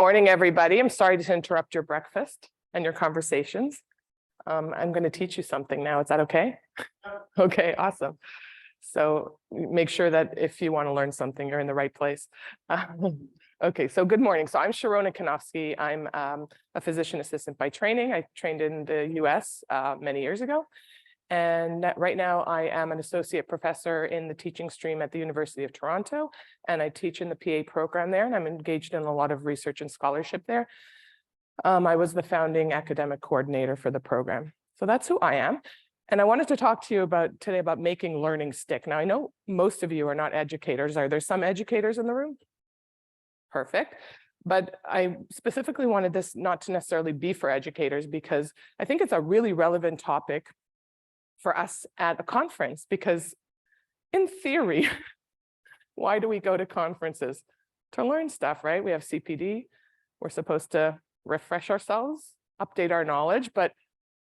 Morning, everybody. I'm sorry to interrupt your breakfast and your conversations. I'm going to teach you something now. Is that okay? Okay, awesome. So make sure that if you want to learn something, you're in the right place. Okay, so good morning. So I'm Sharona Kanofsky. I'm a physician assistant by training. I trained in the US many years ago. And right now I am an associate professor in the teaching stream at the University of Toronto, and I teach in the PA program there, and I'm engaged in a lot of research and scholarship there. I was the founding academic coordinator for the program. So that's who I am. And I wanted to talk to you today about making learning stick. Now, I know most of you are not educators. Are there some educators in the room? Perfect. But I specifically wanted this not to necessarily be for educators, because I think it's a really relevant topic for us at a conference, because in theory, why do we go to conferences? To learn stuff, right? We have CPD, we're supposed to refresh ourselves, update our knowledge, but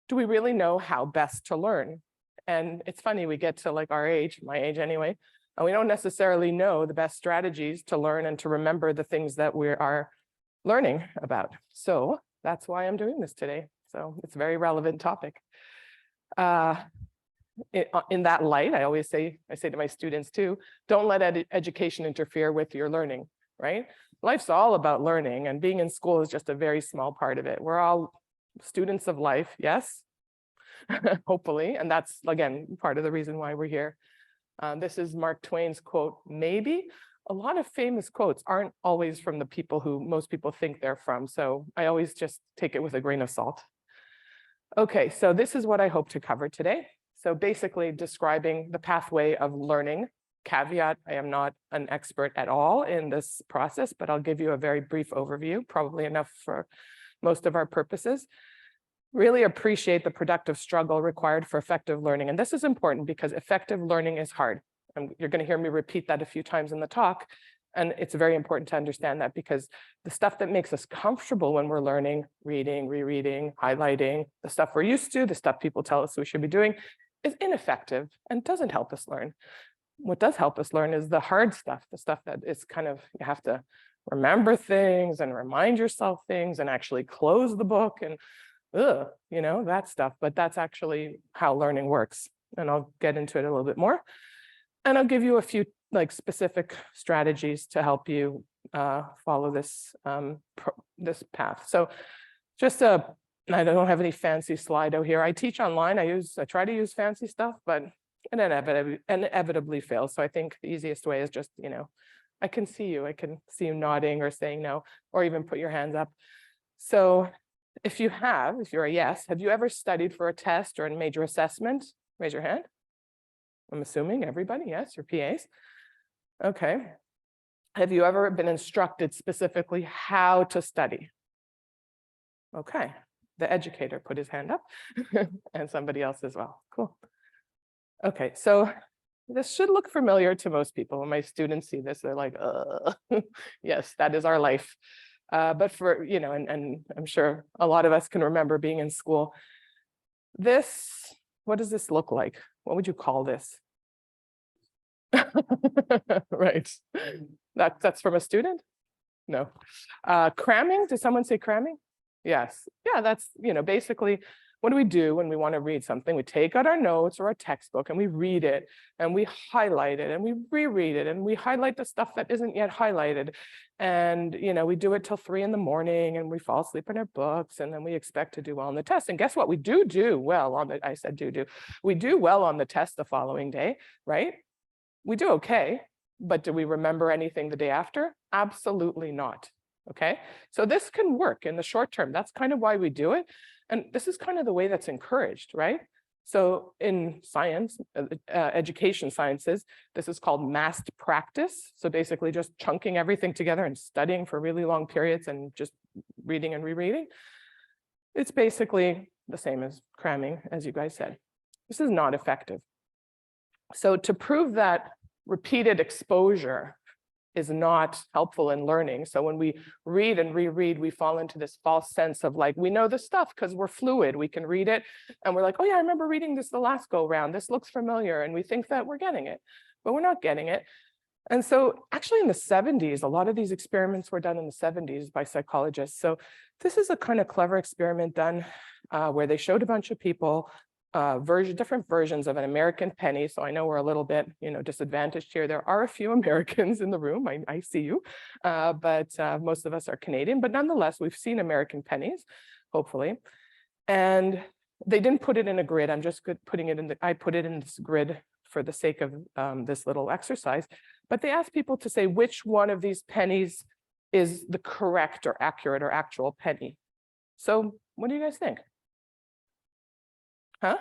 do we really know how best to learn? And it's funny, we get to like our age, my age anyway, and we don't necessarily know the best strategies to learn and to remember the things that we are learning about. So that's why I'm doing this today. So it's a very relevant topic. In that light, I say to my students too, don't let education interfere with your learning, right? Life's all about learning, and being in school is just a very small part of it. We're all students of life, yes, hopefully, and that's, again, part of the reason why we're here. This is Mark Twain's quote, maybe. A lot of famous quotes aren't always from the people who most people think they're from, so I always just take it with a grain of salt. Okay, so this is what I hope to cover today. So basically describing the pathway of learning. Caveat, I am not an expert at all in this process, but I'll give you a very brief overview, probably enough for most of our purposes. Really appreciate the productive struggle required for effective learning. And this is important because effective learning is hard. You're going to hear me repeat that a few times in the talk. And it's very important to understand that, because the stuff that makes us comfortable when we're learning, reading, rereading, highlighting, the stuff we're used to, the stuff people tell us we should be doing, is ineffective and doesn't help us learn. What does help us learn is the hard stuff, the stuff that is kind of, you have to remember things and remind yourself things and actually close the book and, that stuff. But that's actually how learning works. And I'll get into it a little bit more. And I'll give you a few specific strategies to help you follow this, this path. So just I don't have any fancy Slido here. I teach online. I try to use fancy stuff, but it inevitably fails. So I think the easiest way is just, I can see you. I can see you nodding or saying no, or even put your hands up. So if you're a yes, have you ever studied for a test or a major assessment? Raise your hand. I'm assuming everybody, yes, your PAs. Okay. Have you ever been instructed specifically how to study? Okay. The educator put his hand up and somebody else as well. Cool. Okay, so this should look familiar to most people. When my students see this, they're like, yes, that is our life. But for, and I'm sure a lot of us can remember being in school. What does this look like? What would you call this? Right. That's from a student? No. Cramming? Did someone say cramming? Yes. Yeah, that's, basically, what do we do when we want to read something? We take out our notes or our textbook and we read it and we highlight it and we reread it and we highlight the stuff that isn't yet highlighted. And, we do it till 3 in the morning and we fall asleep in our books, and then we expect to do well on the test. And guess what? We do well on the, I said do. We do well on the test the following day, right? We do okay, but do we remember anything the day after? Absolutely not. Okay, so this can work in the short term. That's kind of why we do it. And this is kind of the way that's encouraged, right? So in science, education sciences, this is called massed practice. So basically just chunking everything together and studying for really long periods and just reading and rereading. It's basically the same as cramming, as you guys said. This is not effective. So to prove that repeated exposure is not helpful in learning. So when we read and reread, we fall into this false sense of like, we know the stuff because we're fluid. We can read it and we're like, oh yeah, I remember reading this the last go round. This looks familiar. And we think that we're getting it, but we're not getting it. And so actually in the 70s, a lot of these experiments were done in the 70s by psychologists. So this is a kind of clever experiment done where they showed a bunch of people different versions of an American penny. So I know we're a little bit, disadvantaged here. There are a few Americans in the room. I see you, but most of us are Canadian. But nonetheless, we've seen American pennies, hopefully. And they didn't put it in a grid. I'm just putting it in I put it in this grid for the sake of this little exercise. But they asked people to say which one of these pennies is the correct or accurate or actual penny. So what do you guys think? Huh?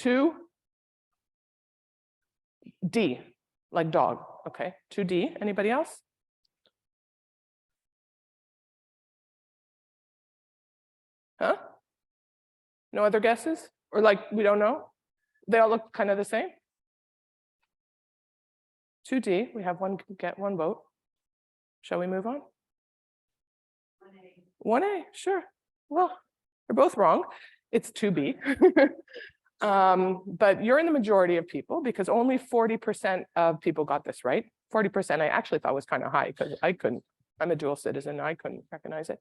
2D, like dog. Okay, 2D. Anybody else? Huh? No other guesses? Or like, we don't know? They all look kind of the same? 2D, we have get one vote. Shall we move on? 1A, sure. Well, they're both wrong. It's 2B. But you're in the majority of people because only 40% of people got this right. 40% I actually thought was kind of high because I'm a dual citizen, I couldn't recognize it.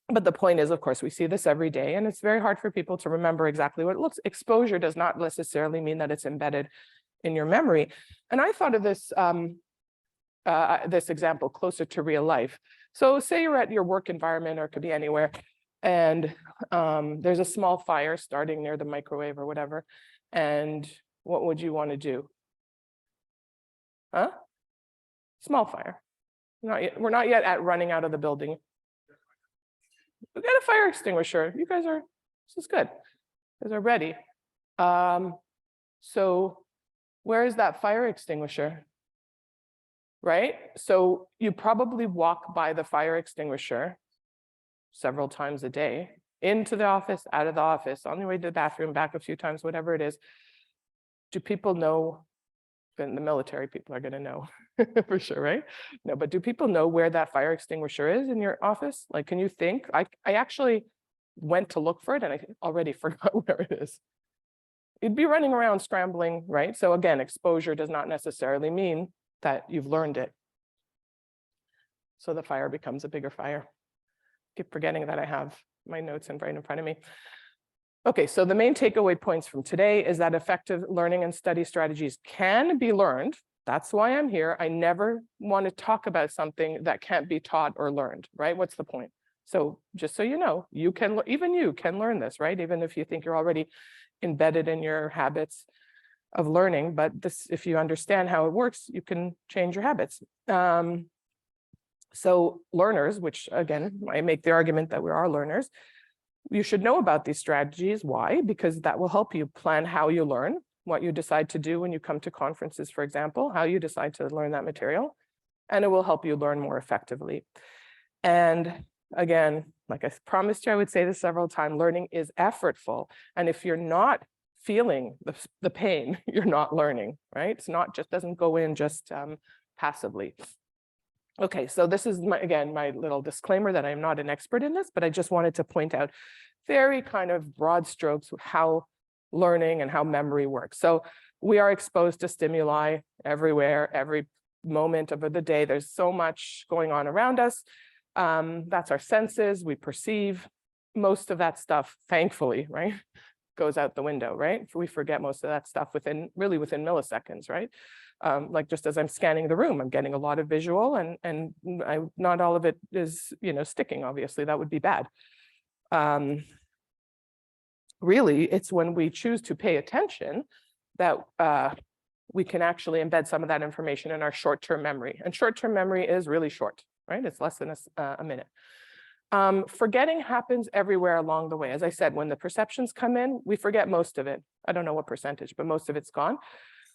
But the point is, of course, we see this every day, and it's very hard for people to remember exactly what it looks. Exposure does not necessarily mean that it's embedded in your memory. And I thought of this, this example closer to real life. So say you're at your work environment, or it could be anywhere, and there's a small fire starting near the microwave or whatever. And what would you want to do? Huh? Small fire. We're not yet at running out of the building. We got a fire extinguisher. You guys this is good. You guys are ready. So where is that fire extinguisher? Right? So you probably walk by the fire extinguisher several times a day, into the office, out of the office, on your way to the bathroom, back a few times, whatever it is. Do people know? And the military people are going to know for sure, right? No, but do people know where that fire extinguisher is in your office? Like, can you think? I actually went to look for it and I already forgot where it is. You'd be running around scrambling, right? So again, exposure does not necessarily mean that you've learned it. So the fire becomes a bigger fire. Keep forgetting that I have my notes right in front of me. Okay, so the main takeaway points from today is that effective learning and study strategies can be learned. That's why I'm here. I never want to talk about something that can't be taught or learned, right? What's the point? So just so you know, even you can learn this, right? Even if you think you're already embedded in your habits of learning, but if you understand how it works, you can change your habits. So learners, which again, I make the argument that we are learners, you should know about these strategies. Why? Because that will help you plan how you learn, what you decide to do when you come to conferences, for example, how you decide to learn that material, and it will help you learn more effectively. And again, like I promised you, I would say this several times, learning is effortful. And if you're not feeling the pain, you're not learning, right? It's not just, doesn't go in just passively. Okay, so this is again, my little disclaimer that I'm not an expert in this, but I just wanted to point out very kind of broad strokes of how learning and how memory works. So we are exposed to stimuli everywhere, every moment of the day. There's so much going on around us. That's our senses, we perceive. Most of that stuff, thankfully, right, goes out the window, right? We forget most of that stuff really within milliseconds, right? Like just as I'm scanning the room, I'm getting a lot of visual and not all of it is, sticking, obviously, that would be bad. Really, it's when we choose to pay attention that we can actually embed some of that information in our short-term memory. And short-term memory is really short, right? It's less than a minute. Forgetting happens everywhere along the way. As I said, when the perceptions come in, we forget most of it. I don't know what percentage, but most of it's gone.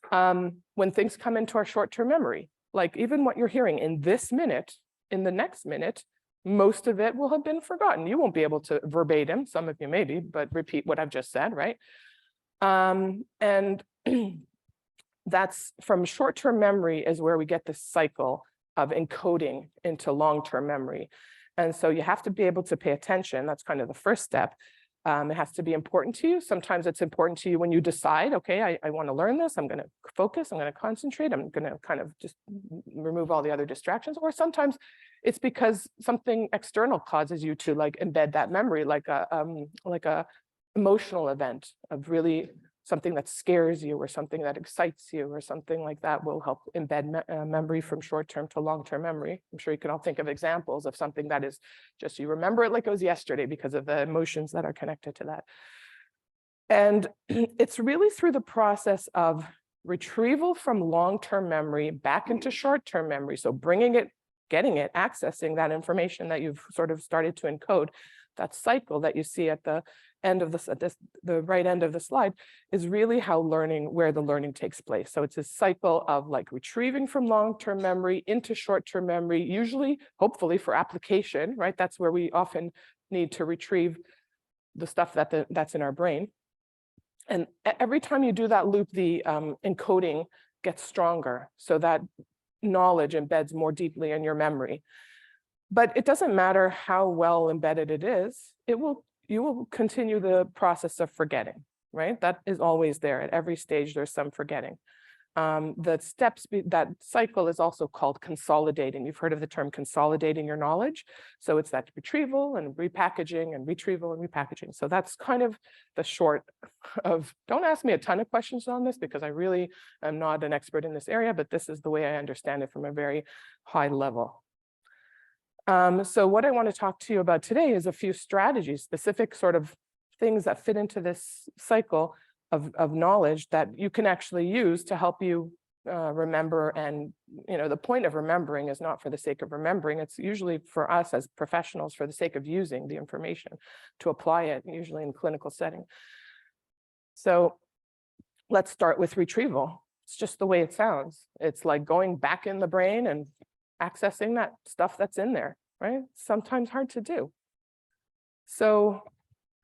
When things come into our short-term memory, like even what you're hearing in this minute, in the next minute, most of it will have been forgotten. You won't be able to verbatim, some of you maybe, but repeat what I've just said, right? And that's from short-term memory is where we get this cycle of encoding into long-term memory. And so you have to be able to pay attention. That's kind of the first step. It has to be important to you. Sometimes it's important to you when you decide, okay, I want to learn this. I'm going to focus. I'm going to concentrate. I'm going to kind of just remove all the other distractions. Or sometimes it's because something external causes you to like embed that memory, like a emotional event of really something that scares you or something that excites you or something like that will help embed memory from short-term to long-term memory. I'm sure you can all think of examples of something that is just, you remember it like it was yesterday because of the emotions that are connected to that. And it's really through the process of retrieval from long-term memory back into short-term memory. So bringing it, getting it, accessing that information that you've sort of started to encode, that cycle that you see at the end of the right end of the slide is really how where the learning takes place. So it's a cycle of like retrieving from long-term memory into short-term memory, usually, hopefully for application, right? That's where we often need to retrieve the stuff that's in our brain. And every time you do that loop, the encoding gets stronger. So that knowledge embeds more deeply in your memory. But it doesn't matter how well embedded it is, you will continue the process of forgetting, right? That is always there. At every stage, there's some forgetting. That cycle is also called consolidating. You've heard of the term consolidating your knowledge. So it's that retrieval and repackaging and retrieval and repackaging. So that's kind of the short of, don't ask me a ton of questions on this because I really am not an expert in this area, but this is the way I understand it from a very high level. So what I want to talk to you about today is a few strategies, specific sort of things that fit into this cycle of knowledge that you can actually use to help you remember. And the point of remembering is not for the sake of remembering. It's usually for us as professionals for the sake of using the information to apply it, usually in clinical setting. So let's start with retrieval. It's just the way it sounds. It's like going back in the brain and accessing that stuff that's in there, right? Sometimes hard to do. So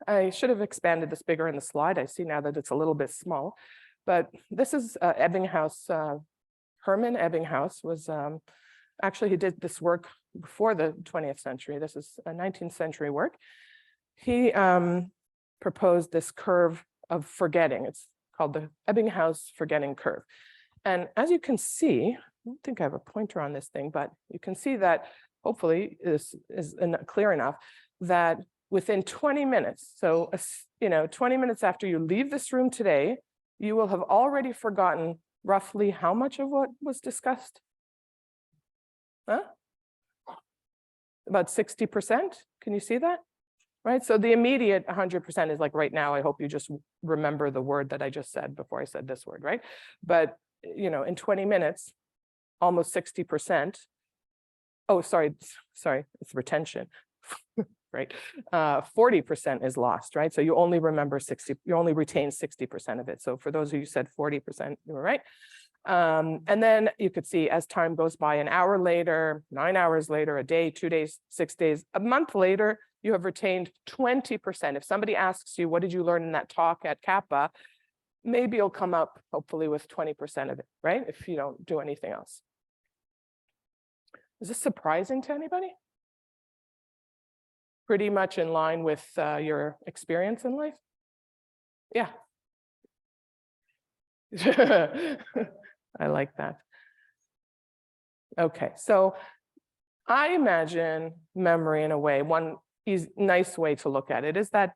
I should have expanded this bigger in the slide. I see now that it's a little bit small, but this is Ebbinghaus. Hermann Ebbinghaus was, actually he did this work before the 20th century. This is a 19th century work. He proposed this curve of forgetting. It's called the Ebbinghaus forgetting curve. And as you can see, I don't think I have a pointer on this thing, but you can see that hopefully this is clear enough that within 20 minutes, so 20 minutes after you leave this room today, you will have already forgotten roughly how much of what was discussed? Huh? About 60%. Can you see that? Right. So the immediate 100% is like right now, I hope you just remember the word that I just said before I said this word, right? But in 20 minutes, almost 60%. Oh, sorry, it's retention, right? 40% is lost, right? So you only remember 60, you only retain 60% of it. So for those of you who said 40%, you were right. And then you could see as time goes by, an hour later, 9 hours later, a day, 2 days, 6 days, a month later, you have retained 20%. If somebody asks you, what did you learn in that talk at Kappa? Maybe you'll come up hopefully with 20% of it, right? If you don't do anything else. Is this surprising to anybody? Pretty much in line with your experience in life? Yeah. I like that. Okay, so I imagine memory in a way, one nice way to look at it is that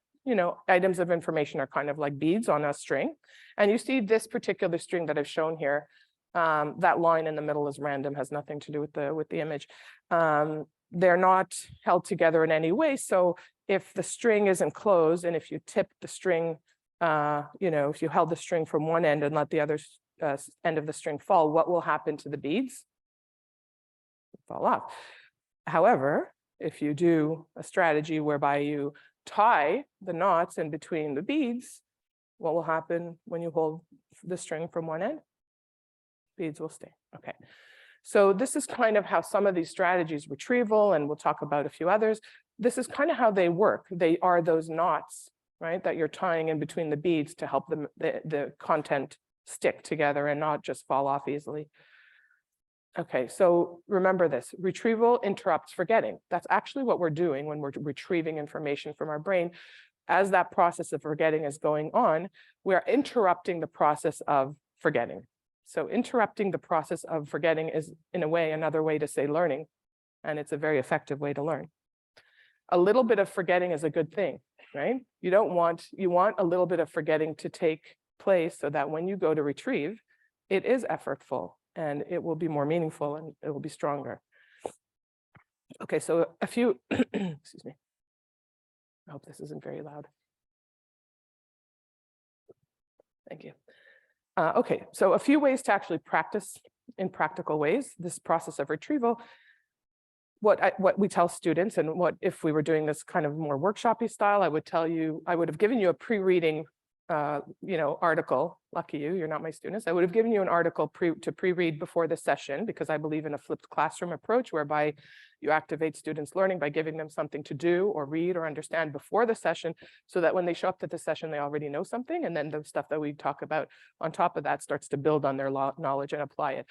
items of information are kind of like beads on a string. And you see this particular string that I've shown here, that line in the middle is random, has nothing to do with the image. They're not held together in any way. So if the string isn't closed, and if you tip the string, if you held the string from one end and let the other end of the string fall, what will happen to the beads? Fall off. However, if you do a strategy whereby you tie the knots in between the beads, what will happen when you hold the string from one end? Beads will stay. Okay. So this is kind of how some of these strategies, retrieval, and we'll talk about a few others, this is kind of how they work. They are those knots, right, that you're tying in between the beads to help the content stick together and not just fall off easily. Okay, so remember this, retrieval interrupts forgetting. That's actually what we're doing when we're retrieving information from our brain. as that process of forgetting is going on, we are interrupting the process of forgetting. So interrupting the process of forgetting is, in a way, another way to say learning, and it's a very effective way to learn. A little bit of forgetting is a good thing, right? You want a little bit of forgetting to take place so that when you go to retrieve, it is effortful and it will be more meaningful and it will be stronger. Okay, so a few, excuse me. I hope this isn't very loud. Thank you. Okay, so a few ways to actually practice in practical ways this process of retrieval. What we tell students, and what if we were doing this kind of more workshopy style, I would have given you a pre-reading article. Lucky you, you're not my students. I would have given you an article to pre-read before the session, because I believe in a flipped classroom approach whereby you activate students' learning by giving them something to do or read or understand before the session, so that when they show up to the session, they already know something. And then the stuff that we talk about on top of that starts to build on their knowledge and apply it.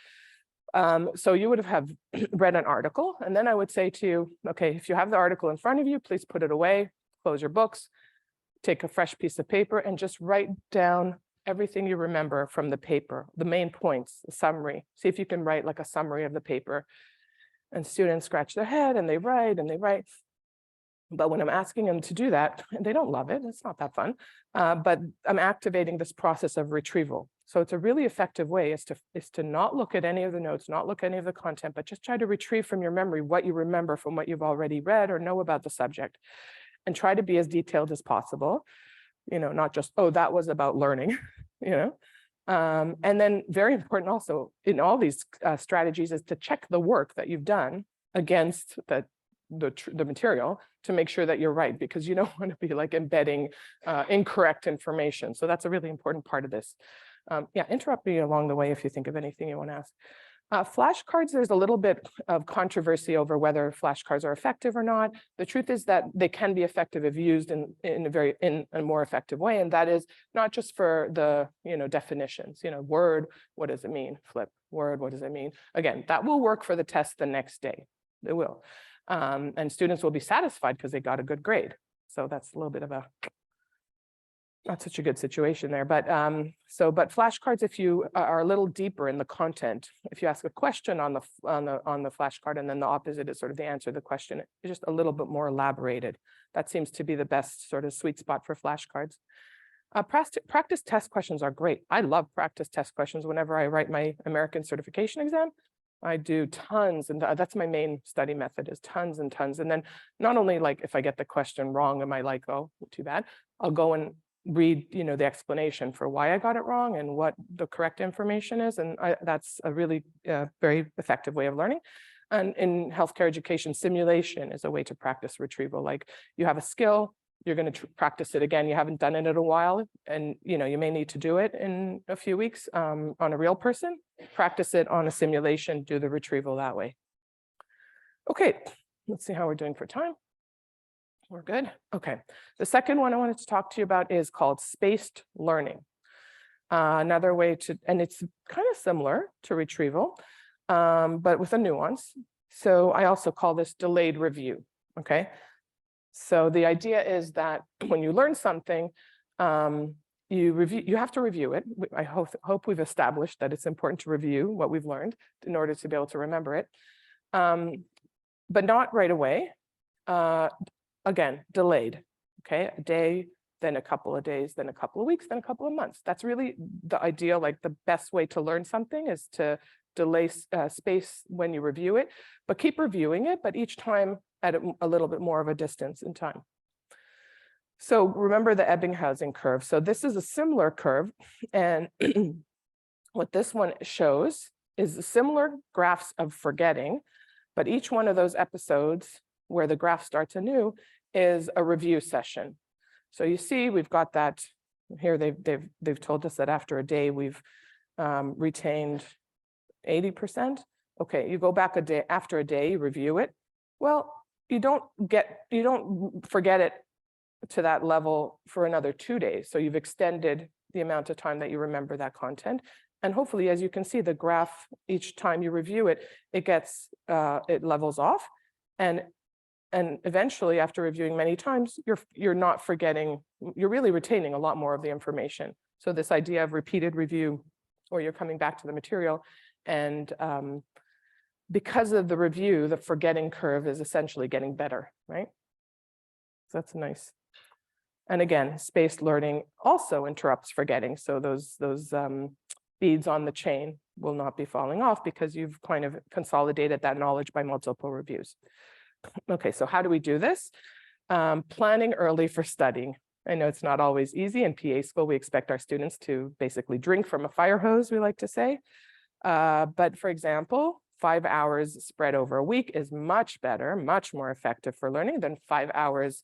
So you would have read an article, and then I would say to you, okay, if you have the article in front of you, please put it away, close your books, take a fresh piece of paper and just write down everything you remember from the paper, the main points, the summary. See if you can write like a summary of the paper. And students scratch their head and they write and they write. But when I'm asking them to do that, and they don't love it, it's not that fun, but I'm activating this process of retrieval. So it's a really effective way is to not look at any of the notes, not look at any of the content, but just try to retrieve from your memory what you remember from what you've already read or know about the subject, and try to be as detailed as possible, not just, oh, that was about learning, and then very important also in all these strategies is to check the work that you've done against the material to make sure that you're right, because you don't want to be like embedding incorrect information. So that's a really important part of this. Yeah, interrupt me along the way if you think of anything you want to ask. Flashcards, there's a little bit of controversy over whether flashcards are effective or not. The truth is that they can be effective if used in a more effective way, and that is not just for the definitions. Word, what does it mean? Flip, word, what does it mean? Again, that will work for the test the next day. It will, and students will be satisfied because they got a good grade. So that's a little bit of a not such a good situation there, but but flashcards, if you are a little deeper in the content, if you ask a question on the flashcard and then the opposite is sort of the answer to the question, it's just a little bit more elaborated. That seems to be the best sort of sweet spot for flashcards. Practice test questions are great. I love practice test questions. Whenever I write my American certification exam, I do tons, and that's my main study method, is tons and tons. And then not only like if I get the question wrong, am I like, oh, too bad, I'll go and read the explanation for why I got it wrong and what the correct information is, and that's a really very effective way of learning. And in healthcare education, simulation is a way to practice retrieval. Like you have a skill, you're going to practice it again. You haven't done it in a while, and you may need to do it in a few weeks on a real person. Practice it on a simulation, do the retrieval that way. Okay, let's see how we're doing for time. We're good. Okay. The second one I wanted to talk to you about is called spaced learning. Another way to, and it's kind of similar to retrieval, but with a nuance. So I also call this delayed review. Okay. So the idea is that when you learn something, you have to review it. I hope we've established that it's important to review what we've learned in order to be able to remember it, but not right away. Again, delayed, okay? A day, then a couple of days, then a couple of weeks, then a couple of months. That's really the ideal, like the best way to learn something is to delay space when you review it, but keep reviewing it, but each time at a little bit more of a distance in time. So remember the Ebbinghaus curve. So this is a similar curve, and what this one shows is similar graphs of forgetting, but each one of those episodes where the graph starts anew is a review session. So you see, we've got that here. They've told us that after a day we've retained 80%. Okay, you go back a day after a day, you review it. Well, you don't forget it to that level for another 2 days. So you've extended the amount of time that you remember that content. And hopefully, as you can see, the graph each time you review it, it levels off. And And eventually, after reviewing many times, you're not forgetting, you're really retaining a lot more of the information. So this idea of repeated review, or you're coming back to the material, and because of the review, the forgetting curve is essentially getting better, right? So that's nice. And again, spaced learning also interrupts forgetting. So those beads on the chain will not be falling off because you've kind of consolidated that knowledge by multiple reviews. Okay, so how do we do this? Planning early for studying. I know it's not always easy. In PA school, we expect our students to basically drink from a fire hose, we like to say. But for example, 5 hours spread over a week is much better, much more effective for learning than 5 hours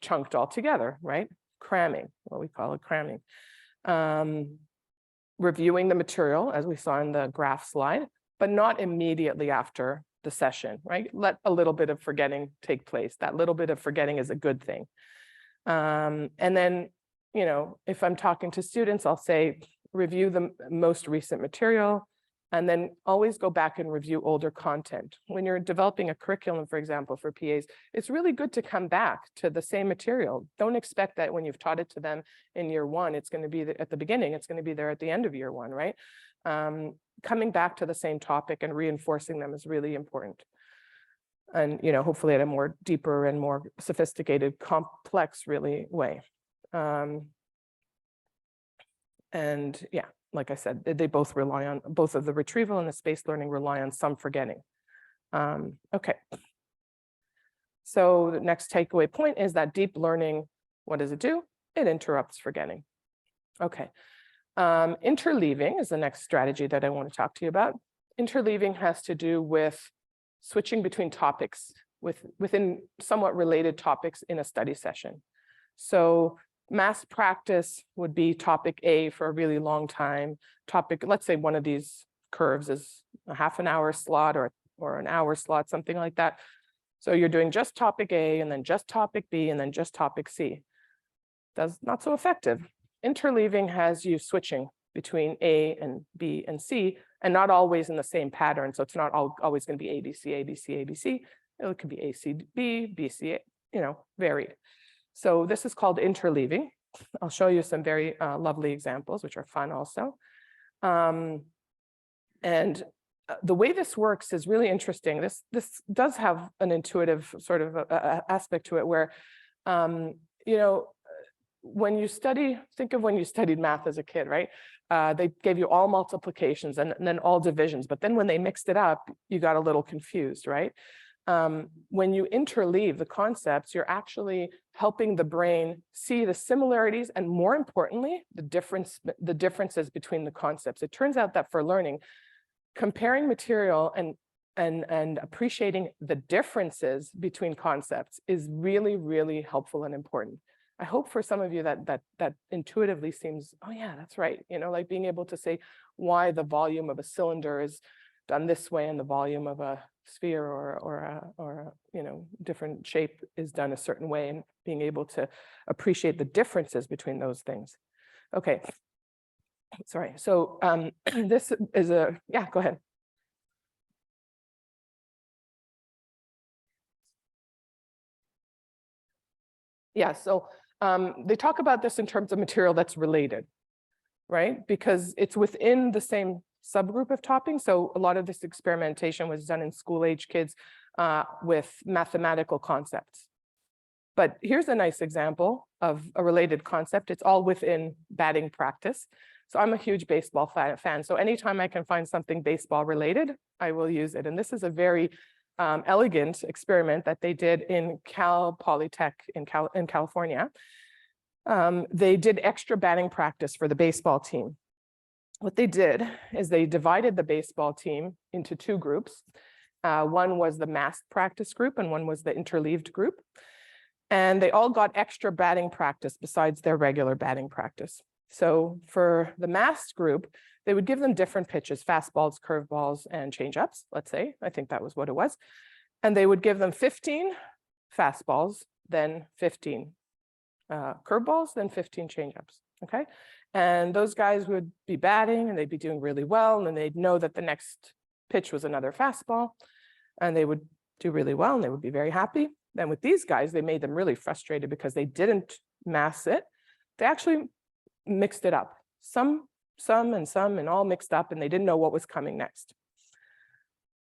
chunked all together, right? Cramming, what we call it, cramming. Reviewing the material, as we saw in the graph slide, but not immediately after the session, right? Let a little bit of forgetting take place. That little bit of forgetting is a good thing. And then, you know, if I'm talking to students, I'll say, review the most recent material, and then always go back and review older content. When you're developing a curriculum, for example, for PAs, it's really good to come back to the same material. Don't expect that when you've taught it to them in year one, it's going to be at the beginning, it's going to be there at the end of year one, right? Coming back to the same topic and reinforcing them is really important. And, you know, hopefully at a more deeper and more sophisticated, complex really way. And yeah, like I said, they both rely on, both of the retrieval and the spaced learning rely on some forgetting. Okay. So the next takeaway point is that deep learning, what does it do? It interrupts forgetting. Okay. Interleaving is the next strategy that I want to talk to you about. Interleaving has to do with switching between topics within somewhat related topics in a study session. So mass practice would be topic A for a really long time. Let's say one of these curves is a half an hour slot or an hour slot, something like that. So you're doing just topic A and then just topic B and then just topic C. That's not so effective. Interleaving has you switching between A and B and C, and not always in the same pattern. So it's not always going to be A, B, C, A, B, C, A, B, C. It could be A, C, B, B, C, you know, varied. So this is called interleaving. I'll show you some very lovely examples, which are fun also. And the way this works is really interesting. This does have an intuitive sort of aspect to it where, you know, when you study, think of when you studied math as a kid, right? They gave you all multiplications and then all divisions, but then when they mixed it up, you got a little confused, right? When you interleave the concepts, you're actually helping the brain see the similarities and, more importantly, the differences between the concepts. It turns out that for learning, comparing material and appreciating the differences between concepts is really, really helpful and important. I hope for some of you that intuitively seems, oh yeah, that's right. You know, like being able to say why the volume of a cylinder is done this way and the volume of a sphere or a you know, different shape is done a certain way, and being able to appreciate the differences between those things. Okay, sorry. So this is yeah, go ahead. Yeah, so they talk about this in terms of material that's related, right? Because it's within the same subgroup of topping. So a lot of this experimentation was done in school-age kids with mathematical concepts. But here's a nice example of a related concept. It's all within batting practice. So I'm a huge baseball fan. So anytime I can find something baseball related, I will use it. And this is a very elegant experiment that they did in Cal Polytech in California. They did extra batting practice for the baseball team. What they did is they divided the baseball team into two groups. One was the massed practice group and one was the interleaved group. And they all got extra batting practice besides their regular batting practice. So for the massed group, they would give them different pitches, fastballs, curveballs, and changeups, let's say. I think that was what it was. And they would give them 15 fastballs, then 15 curveballs, then 15 changeups, okay? And those guys would be batting and they'd be doing really well, and then they'd know that the next pitch was another fastball, and they would do really well and they would be very happy. Then with these guys, they made them really frustrated because they didn't mass it. They actually mixed it up. Some and all mixed up, and they didn't know what was coming next.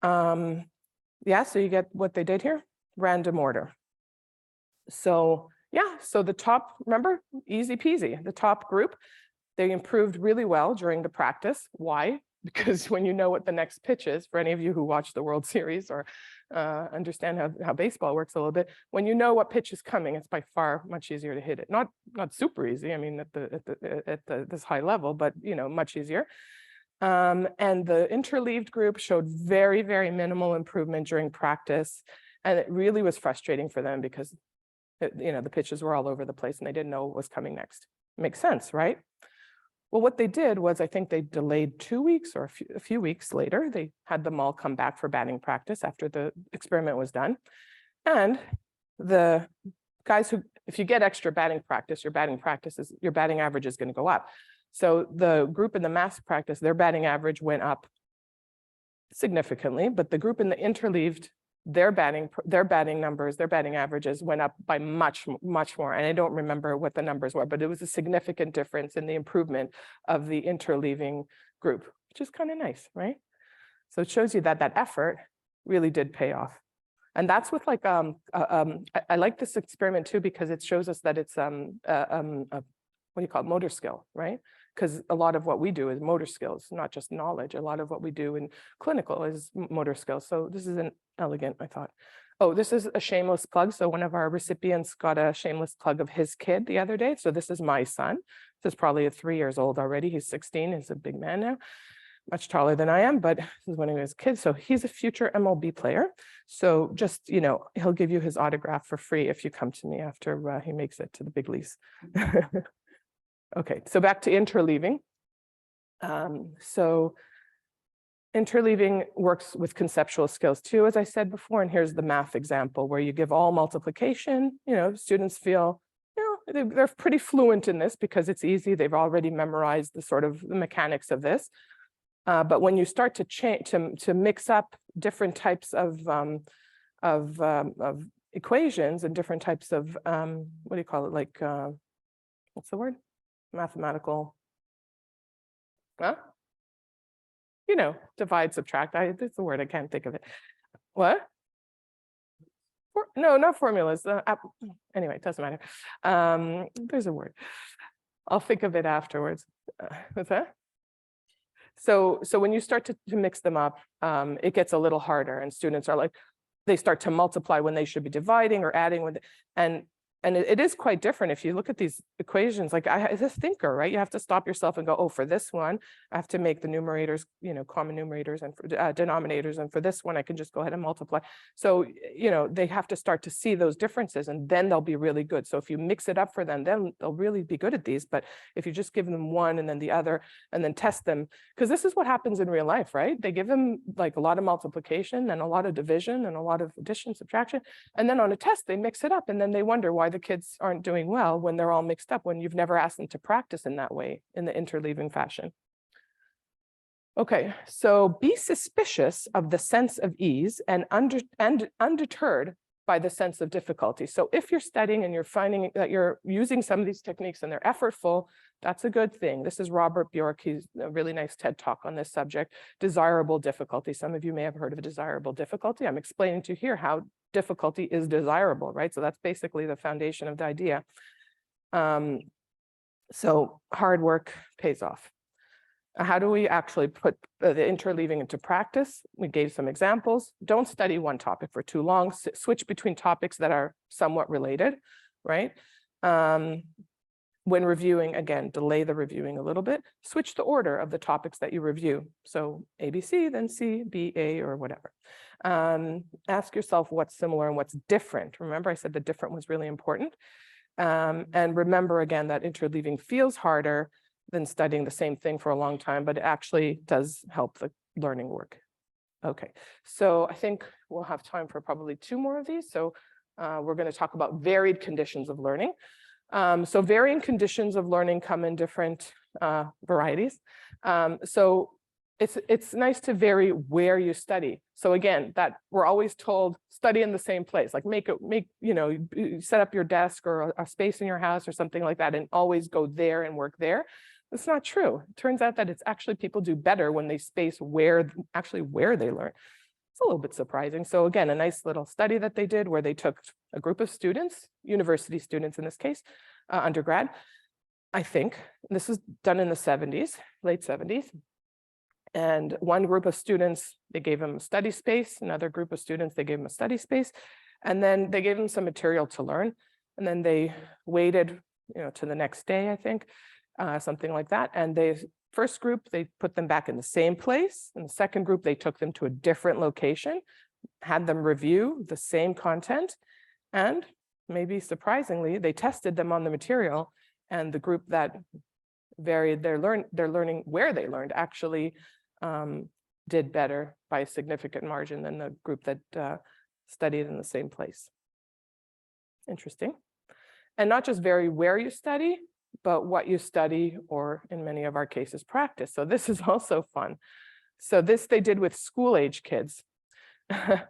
Yeah, so you get what they did here, random order. So yeah, so the top, remember, easy peasy, the top group, they improved really well during the practice. Why? Because when you know what the next pitch is, for any of you who watch the World Series or understand how baseball works a little bit, when you know what pitch is coming, it's by far much easier to hit it. Not super easy, I mean, at this high level, but much easier. And the interleaved group showed very, very minimal improvement during practice, and it really was frustrating for them because the pitches were all over the place and they didn't know what was coming next. Makes sense, right? Well, what they did was, I think they delayed 2 weeks or a few weeks later, they had them all come back for batting practice after the experiment was done. And the guys who, if you get extra batting practice, your batting average is going to go up. So the group in the mass practice, their batting average went up significantly, but the group in the interleaved, their batting numbers, their batting averages went up by much, much more. And I don't remember what the numbers were, but it was a significant difference in the improvement of the interleaving group, which is kind of nice, right? So it shows you that that effort really did pay off. And that's with like, I like this experiment too, because it shows us that it's, what do you call it, motor skill, right? Because a lot of what we do is motor skills, not just knowledge. A lot of what we do in clinical is motor skills. So this is an elegant, I thought. Oh, this is a shameless plug. So one of our recipients got a shameless plug of his kid the other day. So this is my son. This is probably 3 years old already. He's 16. He's a big man now, much taller than I am, but this is when he was a kid. So he's a future MLB player. So just, he'll give you his autograph for free if you come to me after he makes it to the big leagues. Okay, so back to interleaving. So interleaving works with conceptual skills too, as I said before, and here's the math example where you give all multiplication, students feel, they're pretty fluent in this because it's easy. They've already memorized the mechanics of this. But when you start to change, to mix up different types of equations and different types of, what do you call it? Like, what's the word? Mathematical, divide, subtract. That's the word, I can't think of it. What? No, not formulas. Anyway, it doesn't matter. There's a word. I'll think of it afterwards. What's that? So when you start to mix them up, it gets a little harder, and students are like, they start to multiply when they should be dividing or adding with, and it is quite different if you look at these equations. Like as a thinker, right? You have to stop yourself and go, oh, for this one, I have to make the numerators, common numerators and for, denominators. And for this one, I can just go ahead and multiply. So, they have to start to see those differences, and then they'll be really good. So if you mix it up for them, then they'll really be good at these. But if you just give them one and then the other and then test them, because this is what happens in real life, right? They give them like a lot of multiplication and a lot of division and a lot of addition, subtraction. And then on a test, they mix it up, and then they wonder why the kids aren't doing well when they're all mixed up, when you've never asked them to practice in that way, in the interleaving fashion. Okay, so be suspicious of the sense of ease and undeterred by the sense of difficulty. So if you're studying and you're finding that you're using some of these techniques and they're effortful, that's a good thing. This is Robert Bjork. He's a really nice TED talk on this subject, desirable difficulty. Some of you may have heard of a desirable difficulty. I'm explaining to you here how difficulty is desirable, right? So that's basically the foundation of the idea. So hard work pays off. How do we actually put the interleaving into practice? We gave some examples. Don't study one topic for too long. Switch between topics that are somewhat related, right? When reviewing, again, delay the reviewing a little bit. Switch the order of the topics that you review. So ABC, then C, B, A, or whatever. Ask yourself what's similar and what's different. Remember, I said the different was really important. And remember, again, that interleaving feels harder than studying the same thing for a long time, but it actually does help the learning work. Okay, so I think we'll have time for probably 2 more of these. So we're going to talk about varied conditions of learning. So varying conditions of learning come in different varieties. So it's nice to vary where you study. So again, that we're always told study in the same place, like set up your desk or a space in your house or something like that and always go there and work there. That's not true. It turns out that it's actually people do better when they space where they learn. It's a little bit surprising. So again, a nice little study that they did where they took a group of students, university students in this case, undergrad, I think. This was done in the 70s, late 70s. And one group of students, they gave them study space. Another group of students, they gave them a study space. And then they gave them some material to learn. And then they waited, to the next day, I think, something like that. And the first group, they put them back in the same place. And the second group, they took them to a different location, had them review the same content. And maybe surprisingly, they tested them on the material. And the group that varied their learning where they learned actually did better by a significant margin than the group that studied in the same place. Interesting. And not just vary where you study, but what you study, or in many of our cases, practice. So this is also fun. So this they did with school-age kids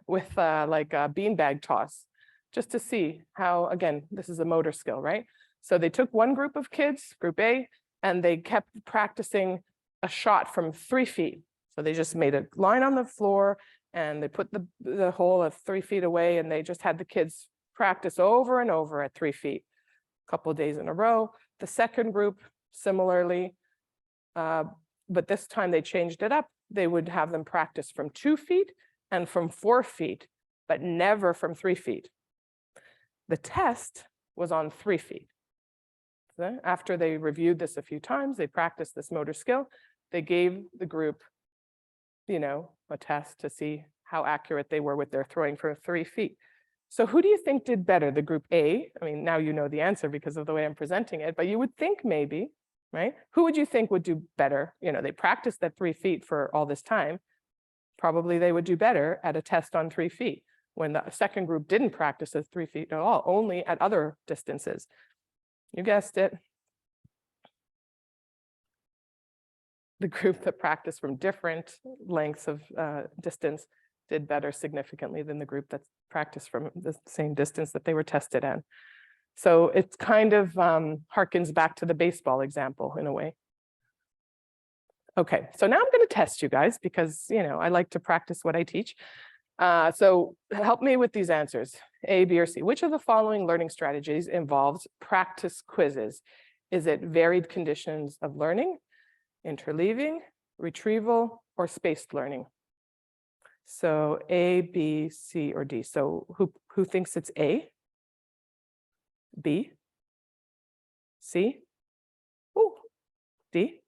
with like a beanbag toss, just to see how, again, this is a motor skill, right? So they took one group of kids, group A, and they kept practicing a shot from 3 feet. So they just made a line on the floor and they put the hole of 3 feet away, and they just had the kids practice over and over at 3 feet, a couple of days in a row. The second group, similarly, but this time they changed it up. They would have them practice from 2 feet and from 4 feet, but never from 3 feet. The test was on 3 feet. After they reviewed this a few times, they practiced this motor skill, they gave the group, a test to see how accurate they were with their throwing for 3 feet. So who do you think did better? The group A? I mean, now you know the answer because of the way I'm presenting it, but you would think maybe, right? Who would you think would do better? They practiced at 3 feet for all this time. Probably they would do better at a test on 3 feet when the second group didn't practice at 3 feet at all, only at other distances. You guessed it. The group that practiced from different lengths of distance did better significantly than the group that practiced from the same distance that they were tested in. So it kind of harkens back to the baseball example in a way. Okay, so now I'm going to test you guys because, I like to practice what I teach. So help me with these answers, A, B, or C. Which of the following learning strategies involves practice quizzes? Is it varied conditions of learning, interleaving, retrieval, or spaced learning? So A, B, C, or D. So who thinks it's A? B? C? Oh, D?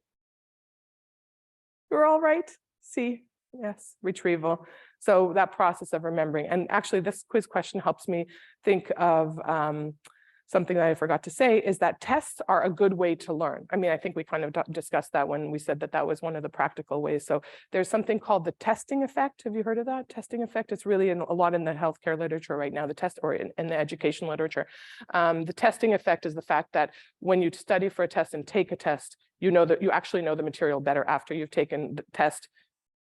You're all right. C, yes, retrieval. So that process of remembering, and actually this quiz question helps me think of something that I forgot to say, is that tests are a good way to learn. I mean, I think we kind of discussed that when we said that that was one of the practical ways. So there's something called the testing effect. Have you heard of that? Testing effect. It's really a lot in the healthcare literature right now, or in the education literature. The testing effect is the fact that when you study for a test and take a test, you know that you actually know the material better after you've taken the test.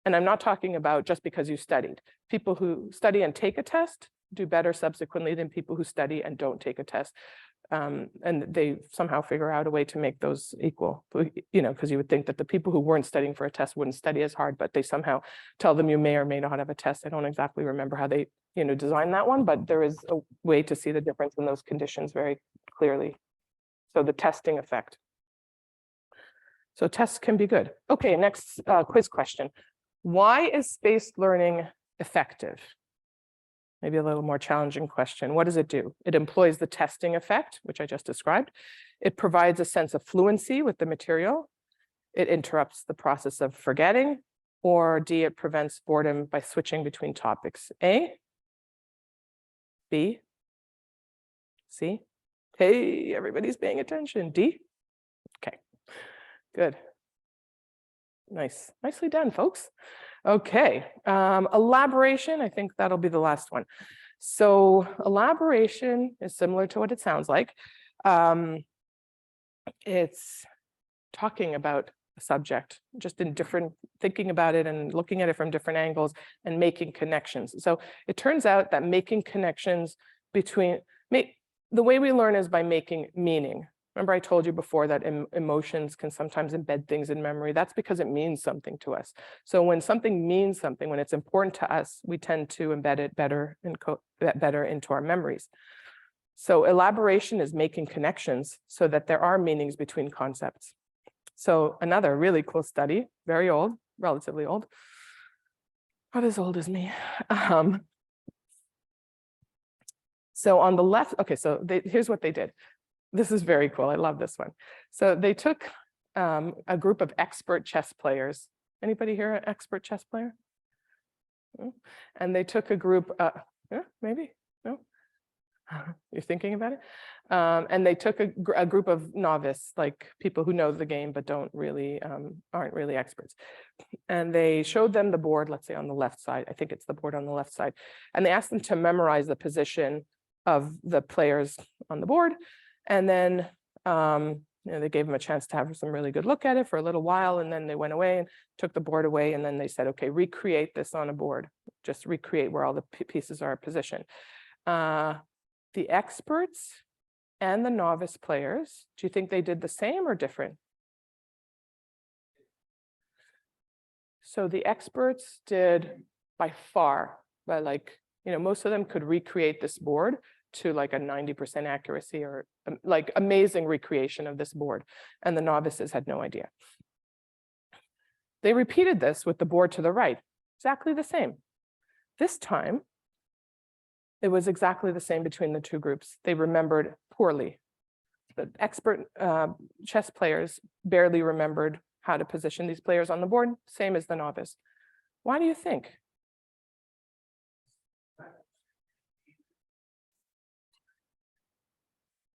And I'm not talking about just because you studied. People who study and take a test do better subsequently than people who study and don't take a test. And they somehow figure out a way to make those equal, because you would think that the people who weren't studying for a test wouldn't study as hard, but they somehow tell them you may or may not have a test. I don't exactly remember how they, designed that one, but there is a way to see the difference in those conditions very clearly. So the testing effect. So tests can be good. Okay, next quiz question. Why is spaced learning effective? Maybe a little more challenging question. What does it do? It employs the testing effect, which I just described. It provides a sense of fluency with the material. It interrupts the process of forgetting. Or D, it prevents boredom by switching between topics. A, B, C. Hey, everybody's paying attention. D? Okay, good. Nice, nicely done, folks. Okay, elaboration, I think that'll be the last one. So elaboration is similar to what it sounds like. It's talking about subject, just in different, thinking about it and looking at it from different angles and making connections. So it turns out that making connections between, the way we learn is by making meaning. Remember I told you before that emotions can sometimes embed things in memory. That's because it means something to us. So when something means something, when it's important to us, we tend to embed it better and better into our memories. So elaboration is making connections so that there are meanings between concepts. So another really cool study, very old, relatively old, not as old as me. So on the left, okay, so here's what they did. This is very cool. I love this one. So they took a group of expert chess players. Anybody here an expert chess player? And they took a group, maybe, no? You're thinking about it? And they took a group of novice, like people who know the game but don't really, aren't really experts. And they showed them the board, let's say on the left side. I think it's the board on the left side. And they asked them to memorize the position of the players on the board. And then they gave them a chance to have some really good look at it for a little while. And then they went away and took the board away. And then they said, okay, recreate this on a board. Just recreate where all the pieces are positioned. The experts and the novice players, do you think they did the same or different? So the experts did by far, most of them could recreate this board to like a 90% accuracy or like amazing recreation of this board. And the novices had no idea. They repeated this with the board to the right, exactly the same. This time, it was exactly the same between the two groups. They remembered poorly. The expert chess players barely remembered how to position these players on the board, same as the novice. Why do you think?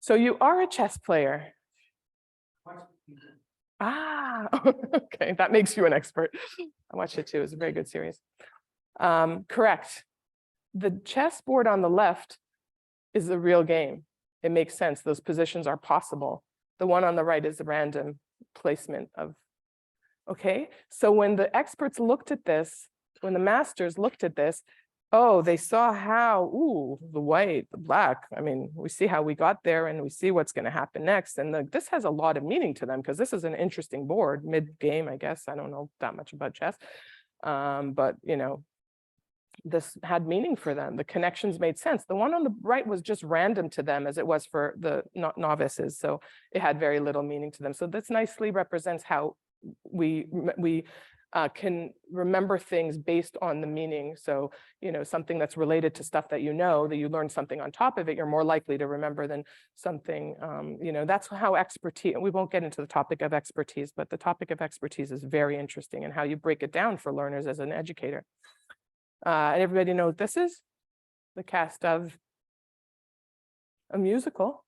So you are a chess player. Ah, okay, that makes you an expert. I watched it too, it's a very good series. Correct. The chessboard on the left is the real game. It makes sense, those positions are possible. The one on the right is the random placement of, okay? So when the experts looked at this, when the masters looked at this, oh, they saw how, ooh, the white, the black, I mean, we see how we got there and we see what's gonna happen next. And this has a lot of meaning to them because this is an interesting board, mid-game, I guess. I don't know that much about chess, but this had meaning for them. The connections made sense. The one on the right was just random to them as it was for the novices. So it had very little meaning to them. So this nicely represents how we can remember things based on the meaning. So, something that's related to stuff that that you learn something on top of it, you're more likely to remember than something, that's how expertise, and we won't get into the topic of expertise, but the topic of expertise is very interesting and how you break it down for learners as an educator. And everybody knows this is the cast of a musical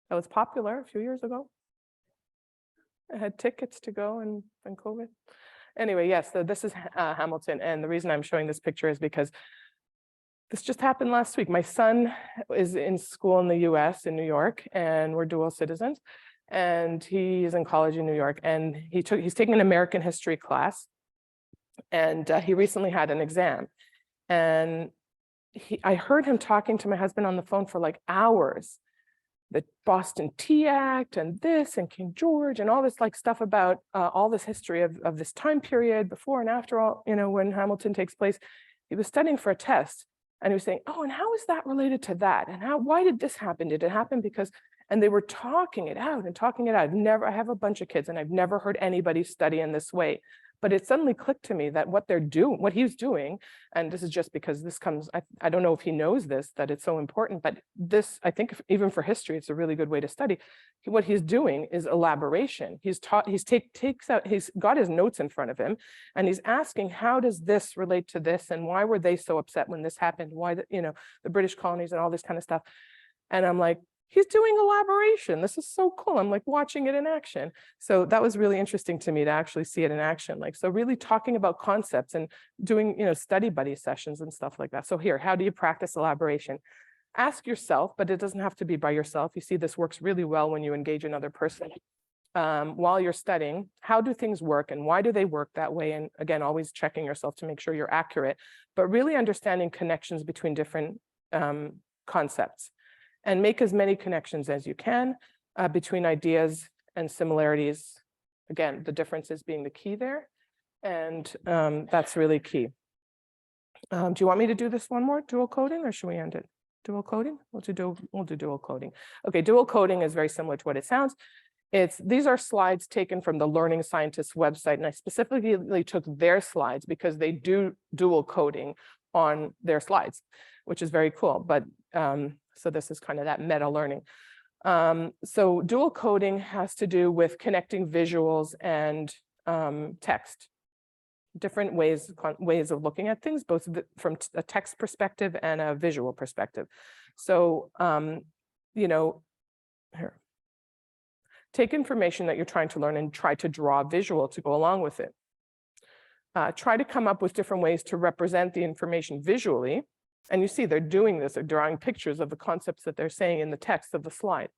that was popular a few years ago. I had tickets to go in COVID. Anyway, yes, so this is Hamilton. And the reason I'm showing this picture is because this just happened last week. My son is in school in the US, in New York, and we're dual citizens. And he is in college in New York, and he's taking an American history class. And he recently had an exam. And I heard him talking to my husband on the phone for like hours. The Boston Tea Act and this and King George and all this like stuff about all this history of this time period before and after all, when Hamilton takes place. He was studying for a test and he was saying, oh, and how is that related to that? And why did this happen? Did it happen because, and they were talking it out and talking it out. I have a bunch of kids and I've never heard anybody study in this way. But it suddenly clicked to me that what he's doing, and this is just because this comes, I don't know if he knows this, that it's so important, but this, I think even for history, it's a really good way to study. What he's doing is elaboration. He's got his notes in front of him, and he's asking, how does this relate to this? And why were they so upset when this happened? Why, the British colonies and all this kind of stuff. And I'm like, he's doing elaboration. This is so cool. I'm like watching it in action. So that was really interesting to me to actually see it in action. So really talking about concepts and doing, study buddy sessions and stuff like that. So here, how do you practice elaboration? Ask yourself, but it doesn't have to be by yourself. You see, this works really well when you engage another person. while you're studying, how do things work and why do they work that way? And again, always checking yourself to make sure you're accurate, but really understanding connections between different concepts, and make as many connections as you can between ideas and similarities. Again, the differences being the key there. And that's really key. Do you want me to do this one more, dual coding, or should we end it? Dual coding? We'll do dual coding. Okay, dual coding is very similar to what it sounds. These are slides taken from the Learning Scientists website, and I specifically took their slides because they do dual coding on their slides, which is very cool. But so this is kind of that meta learning. So dual coding has to do with connecting visuals and text. Different ways of looking at things, both from a text perspective and a visual perspective. So, you know, here. Take information that you're trying to learn and try to draw a visual to go along with it. Try to come up with different ways to represent the information visually. And you see they're doing this, they're drawing pictures of the concepts that they're saying in the text of the slide.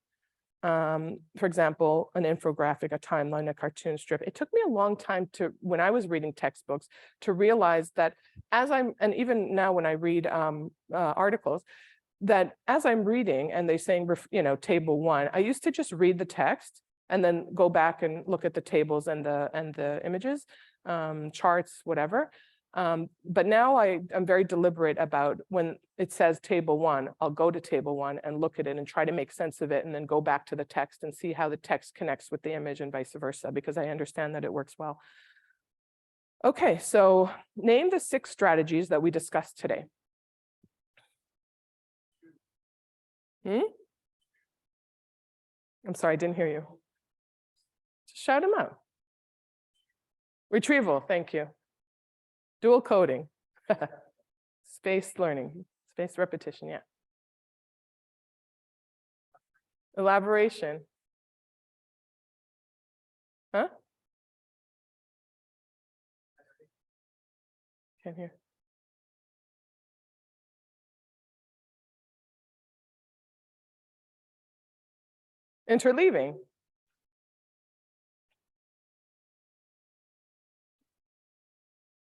For example, an infographic, a timeline, a cartoon strip. It took me a long time when I was reading textbooks, to realize that and even now when I read articles, that as I'm reading and they're saying, you know, table 1, I used to just read the text and then go back and look at the tables and the images, charts, whatever. But now I'm very deliberate about when it says table 1, I'll go to table 1 and look at it and try to make sense of it and then go back to the text and see how the text connects with the image and vice versa, because I understand that it works well. Okay, so name the 6 strategies that we discussed today. I'm sorry, I didn't hear you. Shout them out. Retrieval, thank you. Dual coding, spaced learning, spaced repetition, yeah. Elaboration. Huh? Can't hear. Interleaving.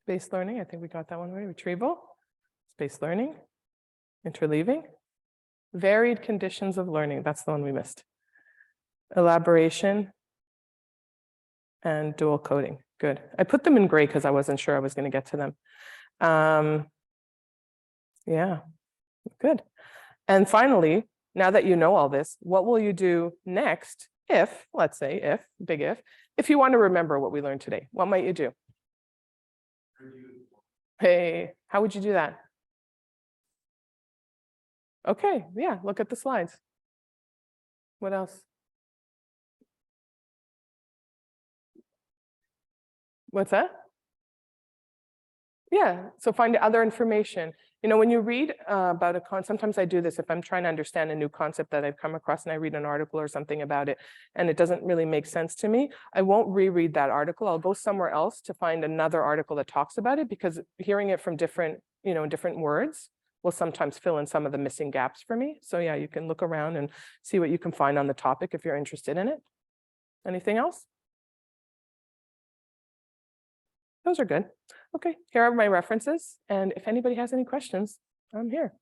Spaced learning, I think we got that one right. Retrieval, spaced learning, interleaving, varied conditions of learning. That's the one we missed. Elaboration and dual coding. Good. I put them in gray because I wasn't sure I was going to get to them. Yeah, good. And finally, now that you know all this, what will you do next if, let's say, big if you want to remember what we learned today? What might you do? Hey, how would you do that? Okay, yeah, look at the slides. What else? What's that? Yeah, so find other information. You know, when you read about a concept, sometimes I do this if I'm trying to understand a new concept that I've come across and I read an article or something about it and it doesn't really make sense to me, I won't reread that article. I'll go somewhere else to find another article that talks about it, because hearing it from different, you know, different words will sometimes fill in some of the missing gaps for me. So yeah, you can look around and see what you can find on the topic if you're interested in it. Anything else? Those are good. Okay, here are my references. And if anybody has any questions, I'm here.